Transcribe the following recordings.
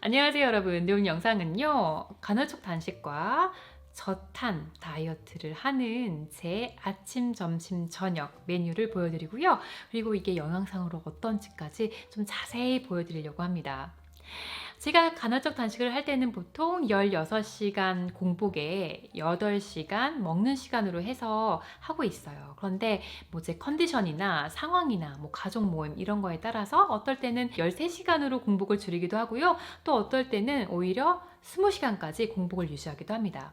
안녕하세요 여러분. 오늘 영상은요 간헐적 단식과 저탄 다이어트를 하는 제 아침, 점심, 저녁 메뉴를 보여드리고요. 그리고 이게 영양상으로 어떤지까지 좀 자세히 보여드리려고 합니다. 제가 간헐적 단식을 할 때는 보통 16시간 공복에 8시간 먹는 시간으로 해서 하고 있어요. 그런데 뭐 제 컨디션이나 상황이나 뭐 가족 모임 이런 거에 따라서 어떨 때는 13시간으로 공복을 줄이기도 하고요. 또 어떨 때는 오히려 20시간까지 공복을 유지하기도 합니다.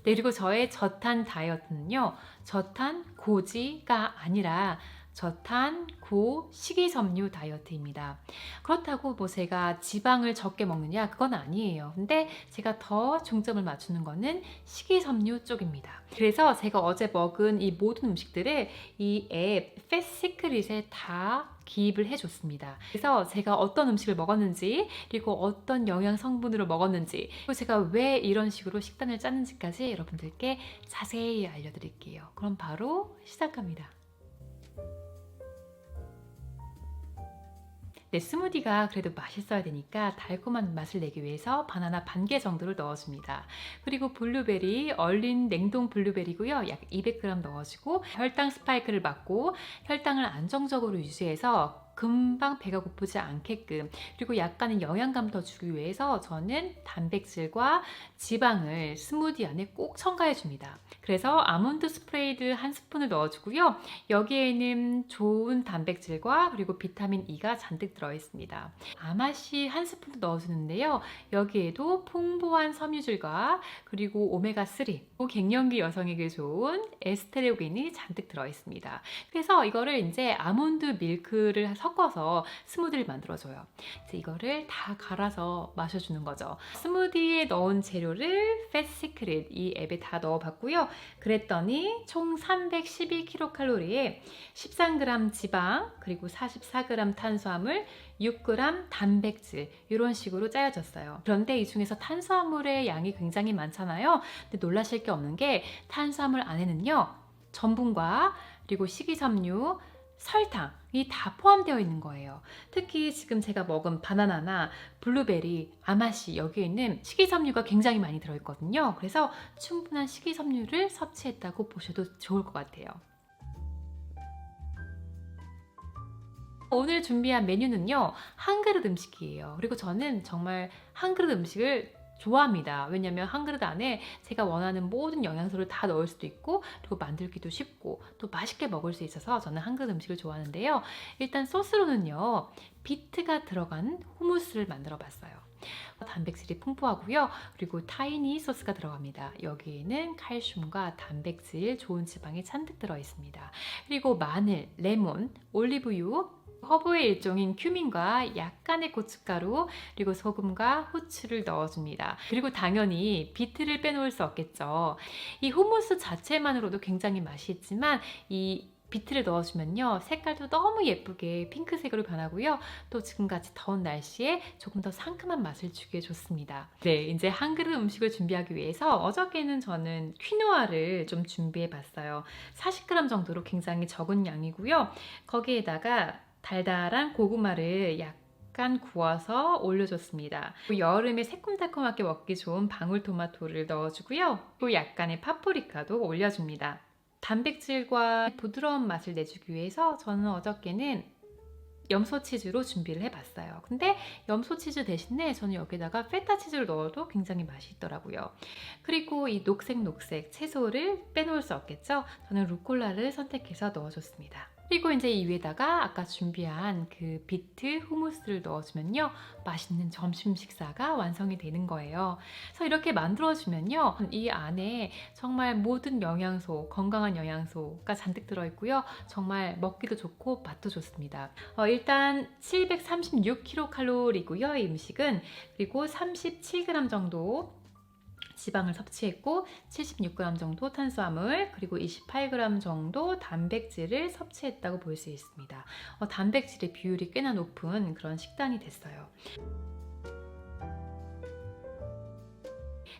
네, 그리고 저의 저탄 다이어트는요, 저탄 고지가 아니라 저탄 고 식이섬유 다이어트입니다. 그렇다고 뭐 제가 지방을 적게 먹느냐 그건 아니에요. 근데 제가 더 중점을 맞추는 거는 식이섬유 쪽입니다. 그래서 제가 어제 먹은 이 모든 음식들을 이 앱 패시크릿에 다 기입을 해줬습니다. 그래서 제가 어떤 음식을 먹었는지, 그리고 어떤 영양 성분으로 먹었는지, 그리고 제가 왜 이런 식으로 식단을 짰는지까지 여러분들께 자세히 알려드릴게요. 그럼 바로 시작합니다. 네, 스무디가 그래도 맛있어야 되니까 달콤한 맛을 내기 위해서 바나나 반 개 정도를 넣어줍니다. 그리고 블루베리, 얼린 냉동 블루베리고요. 약 200g 넣어주고 혈당 스파이크를 막고 혈당을 안정적으로 유지해서 금방 배가 고프지 않게끔, 그리고 약간의 영양감 더 주기 위해서 저는 단백질과 지방을 스무디 안에 꼭 첨가해 줍니다. 그래서 아몬드 스프레이드 한 스푼을 넣어주고요. 여기에는 좋은 단백질과 그리고 비타민 E가 잔뜩 들어있습니다. 아마씨 한 스푼 넣어주는데요. 여기에도 풍부한 섬유질과 그리고 오메가3, 갱년기 여성에게 좋은 에스테로겐이 잔뜩 들어있습니다. 그래서 이거를 이제 아몬드 밀크를 섞어서 스무디를 만들어줘요. 이제 이거를 다 갈아서 마셔주는 거죠. 스무디에 넣은 재료를 패시크릿 이 앱에 다 넣어봤고요. 그랬더니 총 312kcal에 13g 지방, 그리고 44g 탄수화물, 6g 단백질, 이런 식으로 짜여졌어요. 그런데 이 중에서 탄수화물의 양이 굉장히 많잖아요. 근데 놀라실 게 없는 게 탄수화물 안에는요, 전분과 그리고 식이섬유, 설탕이 다 포함되어 있는 거예요. 특히 지금 제가 먹은 바나나나 블루베리, 아마씨 여기에는 식이섬유가 굉장히 많이 들어있거든요. 그래서 충분한 식이섬유를 섭취했다고 보셔도 좋을 것 같아요. 오늘 준비한 메뉴는요, 한 그릇 음식이에요. 그리고 저는 정말 한 그릇 음식을 좋아합니다. 왜냐면 한 그릇 안에 제가 원하는 모든 영양소를 다 넣을 수도 있고, 그리고 만들기도 쉽고 또 맛있게 먹을 수 있어서 저는 한 그릇 음식을 좋아하는데요. 일단 소스로는요, 비트가 들어간 후무스를 만들어 봤어요. 단백질이 풍부하고요. 그리고 타이니 소스가 들어갑니다. 여기에는 칼슘과 단백질, 좋은 지방이 잔뜩 들어 있습니다. 그리고 마늘, 레몬, 올리브유, 허브의 일종인 큐민과 약간의 고춧가루, 그리고 소금과 후추를 넣어줍니다. 그리고 당연히 비트를 빼놓을 수 없겠죠. 이 hummus 자체만으로도 굉장히 맛이 있지만 이 비트를 넣어주면요, 색깔도 너무 예쁘게 핑크색으로 변하고요. 또 지금같이 더운 날씨에 조금 더 상큼한 맛을 주기에 좋습니다. 네, 이제 한 그릇 음식을 준비하기 위해서 어저께는 저는 퀴노아를 좀 준비해 봤어요. 40g 정도로 굉장히 적은 양이고요. 거기에다가 달달한 고구마를 약간 구워서 올려줬습니다. 여름에 새콤달콤하게 먹기 좋은 방울토마토를 넣어주고요. 또 약간의 파프리카도 올려줍니다. 단백질과 부드러운 맛을 내주기 위해서 저는 어저께는 염소치즈로 준비를 해봤어요. 근데 염소치즈 대신에 저는 여기다가 페타치즈를 넣어도 굉장히 맛이 있더라고요. 그리고 이 녹색 채소를 빼놓을 수 없겠죠? 저는 루꼴라를 선택해서 넣어줬습니다. 그리고 이제 이 위에다가 아까 준비한 그 비트 후무스를 넣어주면요, 맛있는 점심 식사가 완성이 되는 거예요. 그래서 이렇게 만들어주면요, 이 안에 정말 모든 영양소, 건강한 영양소가 잔뜩 들어있고요. 정말 먹기도 좋고 맛도 좋습니다. 일단 736kcal이고요, 이 음식은. 그리고 37g 정도 지방을 섭취했고 76g 정도 탄수화물, 그리고 28g 정도 단백질을 섭취했다고 볼 수 있습니다. 단백질의 비율이 꽤나 높은 그런 식단이 됐어요.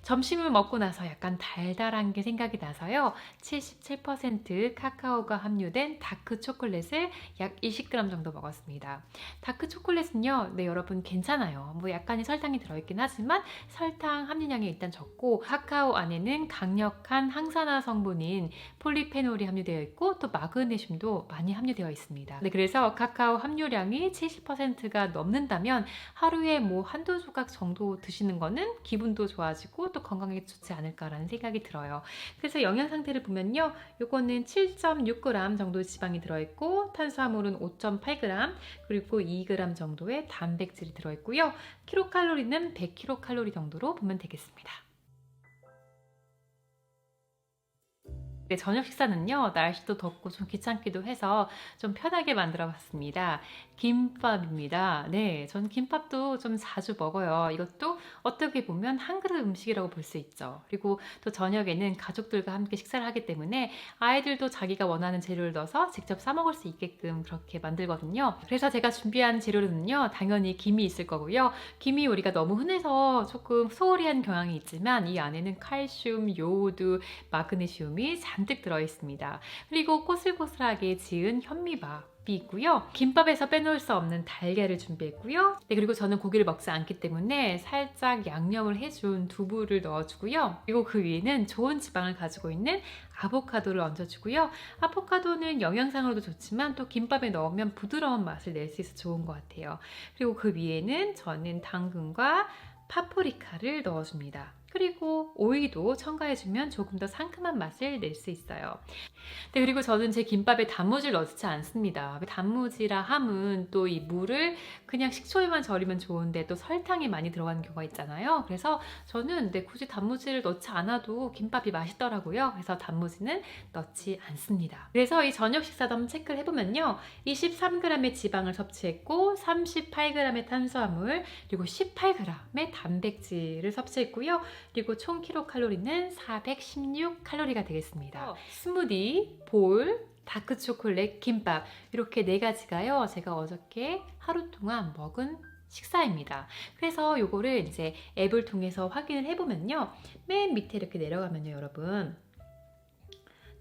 점심을 먹고 나서 약간 달달한 게 생각이 나서요. 77% 카카오가 함유된 다크 초콜릿을 약 20g 정도 먹었습니다. 다크 초콜릿은요, 네, 여러분 괜찮아요. 뭐 약간의 설탕이 들어있긴 하지만 설탕 함유량이 일단 적고 카카오 안에는 강력한 항산화 성분인 폴리페놀이 함유되어 있고 또 마그네슘도 많이 함유되어 있습니다. 네, 그래서 카카오 함유량이 70%가 넘는다면 하루에 뭐 한두 조각 정도 드시는 거는 기분도 좋아지고 또 건강에 좋지 않을까라는 생각이 들어요. 그래서 영양 상태를 보면요, 요거는 7.6g 정도 지방이 들어있고 탄수화물은 5.8g 그리고 2g 정도의 단백질이 들어있고요. 킬로칼로리는 100kcal 정도로 보면 되겠습니다. 네, 저녁 식사는요, 날씨도 덥고 좀 귀찮기도 해서 좀 편하게 만들어 봤습니다. 김밥입니다. 네, 전 김밥도 좀 자주 먹어요. 이것도 어떻게 보면 한 그릇 음식이라고 볼 수 있죠. 그리고 또 저녁에는 가족들과 함께 식사를 하기 때문에 아이들도 자기가 원하는 재료를 넣어서 직접 싸 먹을 수 있게끔 그렇게 만들거든요. 그래서 제가 준비한 재료는요, 당연히 김이 있을 거고요. 김이 우리가 너무 흔해서 조금 소홀히 한 경향이 있지만 이 안에는 칼슘, 요오드, 마그네슘이 잔뜩 들어있습니다. 그리고 꼬슬꼬슬하게 지은 현미밥이 있고요. 김밥에서 빼놓을 수 없는 달걀을 준비했고요. 네, 그리고 저는 고기를 먹지 않기 때문에 살짝 양념을 해준 두부를 넣어주고요. 그리고 그 위에는 좋은 지방을 가지고 있는 아보카도를 얹어주고요. 아보카도는 영양상으로도 좋지만 또 김밥에 넣으면 부드러운 맛을 낼 수 있어서 좋은 것 같아요. 그리고 그 위에는 저는 당근과 파프리카를 넣어줍니다. 그리고 오이도 첨가해주면 조금 더 상큼한 맛을 낼 수 있어요. 네, 그리고 저는 제 김밥에 단무지를 넣지 않습니다. 단무지라 함은 또 이 물을 그냥 식초에만 절이면 좋은데 또 설탕이 많이 들어가는 경우가 있잖아요. 그래서 저는 굳이 단무지를 넣지 않아도 김밥이 맛있더라고요. 그래서 단무지는 넣지 않습니다. 그래서 이 저녁 식사도 한번 체크를 해보면요. 23g의 지방을 섭취했고 38g의 탄수화물 그리고 18g의 단백질을 섭취했고요. 그리고 총 킬로칼로리는 416칼로리가 되겠습니다. 스무디, 볼, 다크 초콜릿, 김밥 이렇게 4가지가요. 제가 어저께 하루 동안 먹은 식사입니다. 그래서 요거를 이제 앱을 통해서 확인을 해보면요. 맨 밑에 이렇게 내려가면요, 여러분.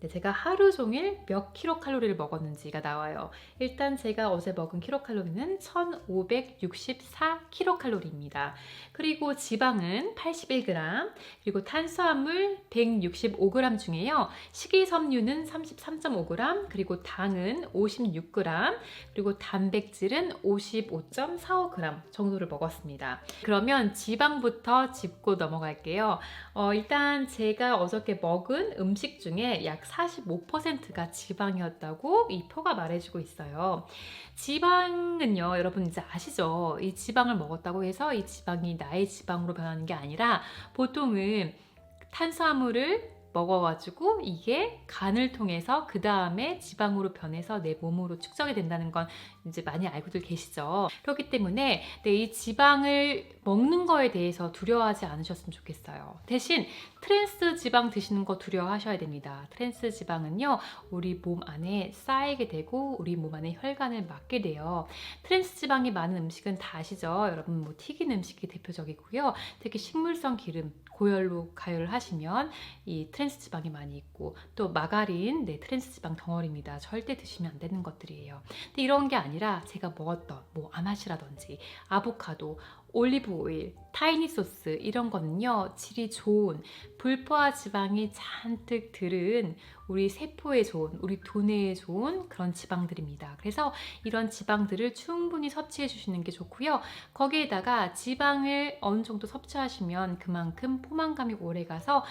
네, 제가 하루 종일 몇 킬로칼로리를 먹었는지가 나와요. 일단 제가 어제 먹은 킬로칼로리는 1564킬로칼로리입니다. 그리고 지방은 81g, 그리고 탄수화물 165g 중에요. 식이섬유는 33.5g, 그리고 당은 56g, 그리고 단백질은 55.45g 정도를 먹었습니다. 그러면 지방부터 짚고 넘어갈게요. 일단 제가 어저께 먹은 음식 중에 약 45%가 지방이었다고 이 표가 말해주고 있어요. 지방은요, 여러분 이제 아시죠? 이 지방을 먹었다고 해서 이 지방이 나의 지방으로 변하는 게 아니라 보통은 탄수화물을 먹어가지고 이게 간을 통해서 그 다음에 지방으로 변해서 내 몸으로 축적이 된다는 건 이제 많이 알고들 계시죠. 그렇기 때문에 이 지방을 먹는 거에 대해서 두려워하지 않으셨으면 좋겠어요. 대신 트랜스 지방 드시는 거 두려워하셔야 됩니다. 트랜스 지방은요, 우리 몸 안에 쌓이게 되고 우리 몸 안에 혈관을 막게 돼요. 트랜스 지방이 많은 음식은 다 아시죠? 여러분 뭐 튀긴 음식이 대표적이고요. 특히 식물성 기름 고열로 가열을 하시면 이 트랜스 지방이 많이 있고 또 마가린, 트랜스 지방 덩어리입니다. 절대 드시면 안 되는 것들이에요. 근데 이런 게 아니라 제가 먹었던 뭐 아마시라든지 아보카도, 올리브 오일, 타이니 소스 이런 거는요, 질이 좋은 불포화 지방이 잔뜩 들은 우리 세포에 좋은, 우리 두뇌에 좋은 그런 지방들입니다. 그래서 이런 지방들을 충분히 섭취해 주시는 게 좋고요. 거기에다가 지방을 어느 정도 섭취하시면 그만큼 포만감이 오래 가서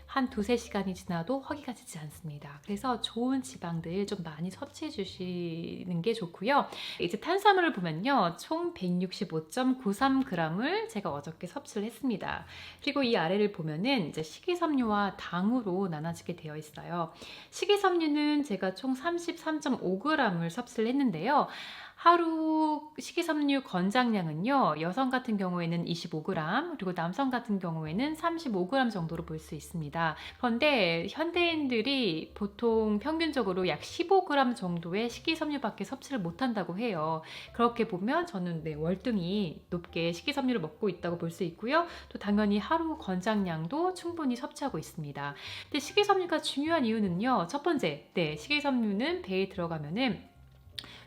한 2-3시간이 지나도 허기가 지지 않습니다. 그래서 좋은 지방들 좀 많이 섭취해 주시는 게 좋고요. 이제 탄수화물을 보면요, 총 165.93g을 제가 어저께 섭취를 했습니다. 그리고 이 아래를 보면은 이제 식이섬유와 당으로 나눠지게 되어 있어요. 식이섬유는 제가 총 33.5g을 섭취를 했는데요. 하루 식이섬유 권장량은요, 여성 같은 경우에는 25g, 그리고 남성 같은 경우에는 35g 정도로 볼 수 있습니다. 그런데 현대인들이 보통 평균적으로 약 15g 정도의 식이섬유밖에 섭취를 못한다고 해요. 그렇게 보면 저는 월등히 높게 식이섬유를 먹고 있다고 볼 수 있고요. 또 당연히 하루 권장량도 충분히 섭취하고 있습니다. 근데 식이섬유가 중요한 이유는요, 첫 번째, 식이섬유는 배에 들어가면은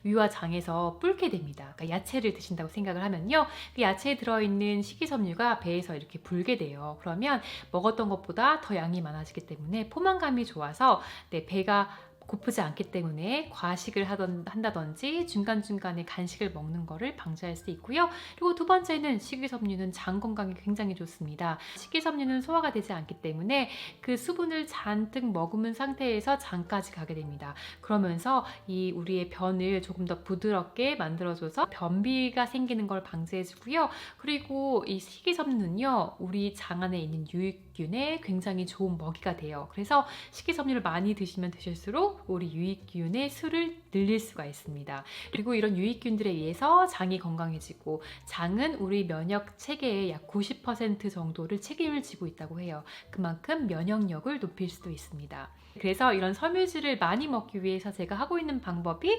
위와 장에서 불게 됩니다. 그러니까 야채를 드신다고 생각을 하면요, 그 야채에 들어있는 식이섬유가 배에서 이렇게 불게 돼요. 그러면 먹었던 것보다 더 양이 많아지기 때문에 포만감이 좋아서 배가 고프지 않기 때문에 과식을 한다든지 중간중간에 간식을 먹는 거를 방지할 수 있고요. 그리고 두 번째는 식이섬유는 장 건강에 굉장히 좋습니다. 식이섬유는 소화가 되지 않기 때문에 그 수분을 잔뜩 머금은 상태에서 장까지 가게 됩니다. 그러면서 이 우리의 변을 조금 더 부드럽게 만들어줘서 변비가 생기는 걸 방지해주고요. 그리고 이 식이섬유는요, 우리 장 안에 있는 유익균에 굉장히 좋은 먹이가 돼요. 그래서 식이섬유를 많이 드시면 드실수록 우리 유익균의 수를 늘릴 수가 있습니다. 그리고 이런 유익균들에 의해서 장이 건강해지고, 장은 우리 면역 체계의 약 90% 정도를 책임을 지고 있다고 해요. 그만큼 면역력을 높일 수도 있습니다. 그래서 이런 섬유질을 많이 먹기 위해서 제가 하고 있는 방법이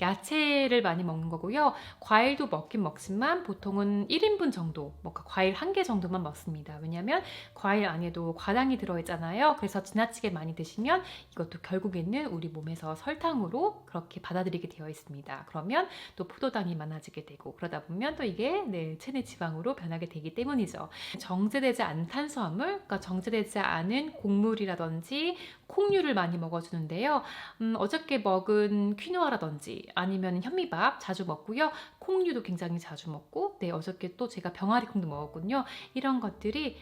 야채를 많이 먹는 거고요. 과일도 먹긴 먹지만 보통은 1인분 정도, 과일 1개 정도만 먹습니다. 왜냐하면 과일 안에도 과당이 들어있잖아요. 그래서 지나치게 많이 드시면 이것도 결국에는 우리 몸에서 설탕으로 그렇게 받아들이게 되어 있습니다. 그러면 또 포도당이 많아지게 되고, 그러다 보면 또 이게 체내 지방으로 변하게 되기 때문이죠. 정제되지 않은 탄수화물, 그러니까 정제되지 않은 곡물이라든지 콩류를 많이 먹어주는데요. 어저께 먹은 퀴노아라든지 아니면 현미밥 자주 먹고요. 콩류도 굉장히 자주 먹고, 어저께 또 제가 병아리콩도 먹었군요. 이런 것들이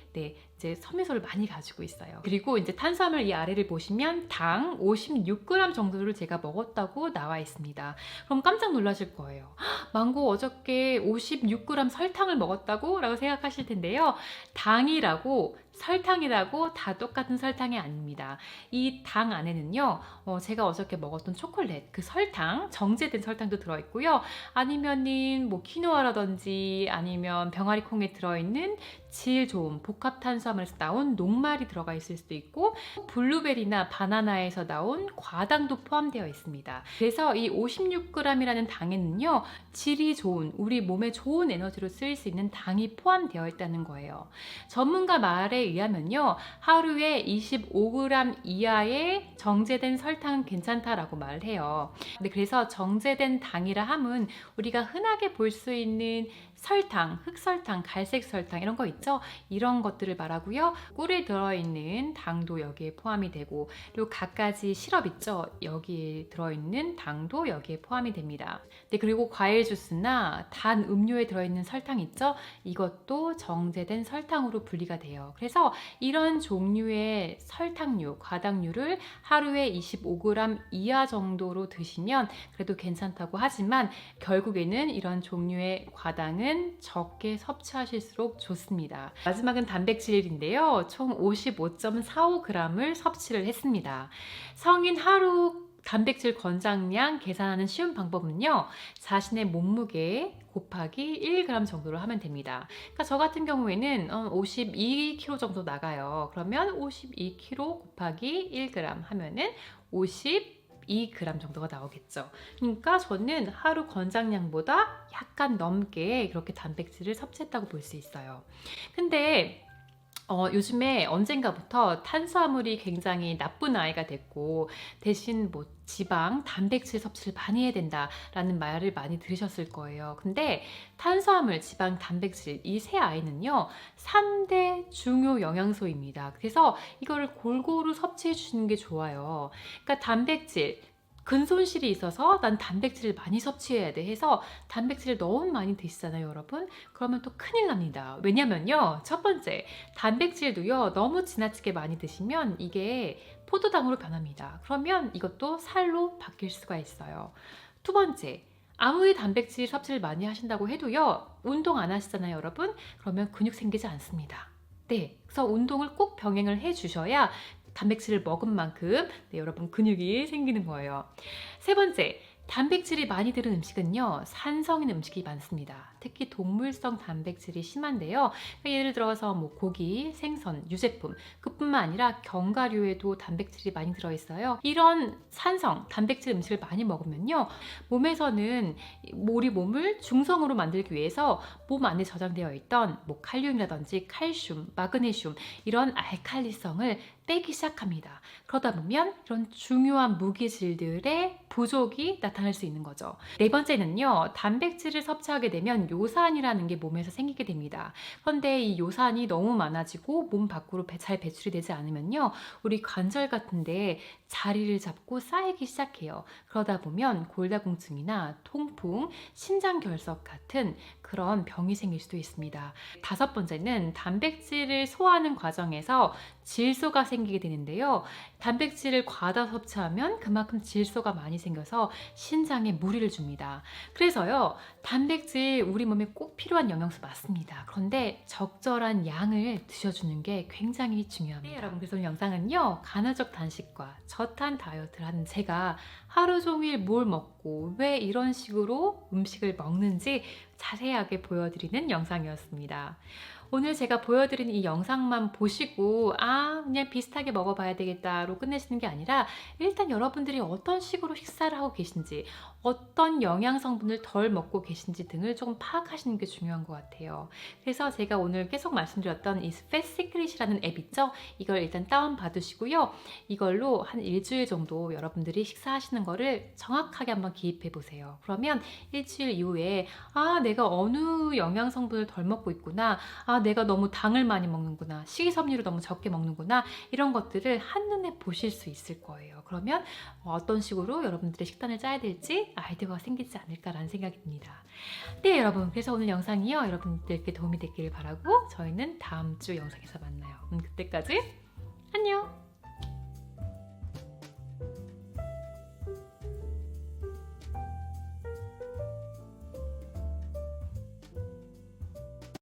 이제 섬유소를 많이 가지고 있어요. 그리고 이제 탄수화물 이 아래를 보시면 당 56g 정도를 제가 먹었다고 나와 있습니다. 그럼 깜짝 놀라실 거예요. 망고 어저께 56g 설탕을 먹었다고? 라고 생각하실 텐데요. 당이라고 설탕이라고 다 똑같은 설탕이 아닙니다. 이 당 안에는요, 제가 어저께 먹었던 초콜릿, 그 설탕, 정제된 설탕도 들어있고요. 아니면은 키노아라든지 아니면 병아리콩에 들어있는 질 좋은 복합 탄수화물에서 나온 녹말이 들어가 있을 수도 있고, 블루베리나 바나나에서 나온 과당도 포함되어 있습니다. 그래서 이 56g이라는 당에는요, 질이 좋은, 우리 몸에 좋은 에너지로 쓰일 수 있는 당이 포함되어 있다는 거예요. 전문가 말에 의하면요, 하루에 25g 이하의 정제된 설탕은 괜찮다라고 말을 해요. 그래서 정제된 당이라 함은 우리가 흔하게 볼 수 있는 설탕, 흑설탕, 갈색 설탕 이런 거 있죠? 이런 것들을 말하고요. 꿀에 들어있는 당도 여기에 포함이 되고, 그리고 갖가지 시럽 있죠? 여기에 들어있는 당도 여기에 포함이 됩니다. 그리고 과일 주스나 단 음료에 들어있는 설탕 있죠? 이것도 정제된 설탕으로 분리가 돼요. 그래서 이런 종류의 설탕류, 과당류를 하루에 25g 이하 정도로 드시면 그래도 괜찮다고 하지만, 결국에는 이런 종류의 과당은 적게 섭취하실수록 좋습니다. 마지막은 단백질인데요. 총 55.45g을 섭취를 했습니다. 성인 하루 단백질 권장량 계산하는 쉬운 방법은요, 자신의 몸무게 곱하기 1g 정도로 하면 됩니다. 그러니까 저 같은 경우에는 52kg 정도 나가요. 그러면 52kg 곱하기 1g 하면은 52g 정도가 나오겠죠. 그러니까 저는 하루 권장량보다 약간 넘게 그렇게 단백질을 섭취했다고 볼 수 있어요. 근데 요즘에 언젠가부터 탄수화물이 굉장히 나쁜 아이가 됐고, 대신 지방, 단백질 섭취를 많이 해야 된다라는 말을 많이 들으셨을 거예요. 근데 탄수화물, 지방, 단백질 이 세 아이는요, 3대 중요 영양소입니다. 그래서 이거를 골고루 섭취해 주시는 게 좋아요. 그러니까 단백질, 근손실이 있어서 난 단백질을 많이 섭취해야 돼 해서 단백질을 너무 많이 드시잖아요, 여러분. 그러면 또 큰일 납니다. 왜냐면요, 첫 번째, 단백질도요, 너무 지나치게 많이 드시면 이게 포도당으로 변합니다. 그러면 이것도 살로 바뀔 수가 있어요. 두 번째, 아무리 단백질 섭취를 많이 하신다고 해도요, 운동 안 하시잖아요, 여러분. 그러면 근육 생기지 않습니다. 그래서 운동을 꼭 병행을 해 주셔야 단백질을 먹은 만큼 여러분 근육이 생기는 거예요. 세 번째, 단백질이 많이 들은 음식은요, 산성인 음식이 많습니다. 특히 동물성 단백질이 심한데요. 그러니까 예를 들어서 뭐 고기, 생선, 유제품, 그뿐만 아니라 견과류에도 단백질이 많이 들어있어요. 이런 산성, 단백질 음식을 많이 먹으면요, 몸에서는 우리 몸을 중성으로 만들기 위해서 몸 안에 저장되어 있던 뭐 칼륨이라든지 칼슘, 마그네슘 이런 알칼리성을 빼기 시작합니다. 그러다 보면 이런 중요한 무기질들의 부족이 나타날 수 있는 거죠. 네 번째는요, 단백질을 섭취하게 되면 요산이라는 게 몸에서 생기게 됩니다. 그런데 이 요산이 너무 많아지고 몸 밖으로 잘 배출이 되지 않으면요, 우리 관절 같은데 자리를 잡고 쌓이기 시작해요. 그러다 보면 골다공증이나 통풍, 신장결석 같은 그런 병이 생길 수도 있습니다. 다섯 번째는 단백질을 소화하는 과정에서 질소가 생기게 되는데요. 단백질을 과다 섭취하면 그만큼 질소가 많이 생겨서 신장에 무리를 줍니다. 그래서요, 단백질 우리 몸에 꼭 필요한 영양소 맞습니다. 그런데 적절한 양을 드셔주는 게 굉장히 중요합니다. 네, 여러분, 그래서 오늘 영상은요, 간헐적 단식과 저탄 다이어트를 하는 제가 하루 종일 뭘 먹고 왜 이런 식으로 음식을 먹는지 자세하게 보여드리는 영상이었습니다. 오늘 제가 보여드린 이 영상만 보시고 그냥 비슷하게 먹어봐야 되겠다로 끝내시는 게 아니라 일단 여러분들이 어떤 식으로 식사를 하고 계신지, 어떤 영양 성분을 덜 먹고 계신지 등을 조금 파악하시는 게 중요한 것 같아요. 그래서 제가 오늘 계속 말씀드렸던 이 팻시크릿이라는 앱 있죠? 이걸 일단 다운 받으시고요. 이걸로 한 일주일 정도 여러분들이 식사하시는 거를 정확하게 한번 기입해 보세요. 그러면 일주일 이후에 내가 어느 영양 성분을 덜 먹고 있구나, 내가 너무 당을 많이 먹는구나, 식이섬유를 너무 적게 먹는구나, 이런 것들을 한눈에 보실 수 있을 거예요. 그러면 어떤 식으로 여러분들의 식단을 짜야 될지 아이디어가 생기지 않을까라는 생각이 듭니다. 네, 여러분, 그래서 오늘 영상이요, 여러분들께 도움이 됐기를 바라고 저희는 다음 주 영상에서 만나요. 그때까지 안녕!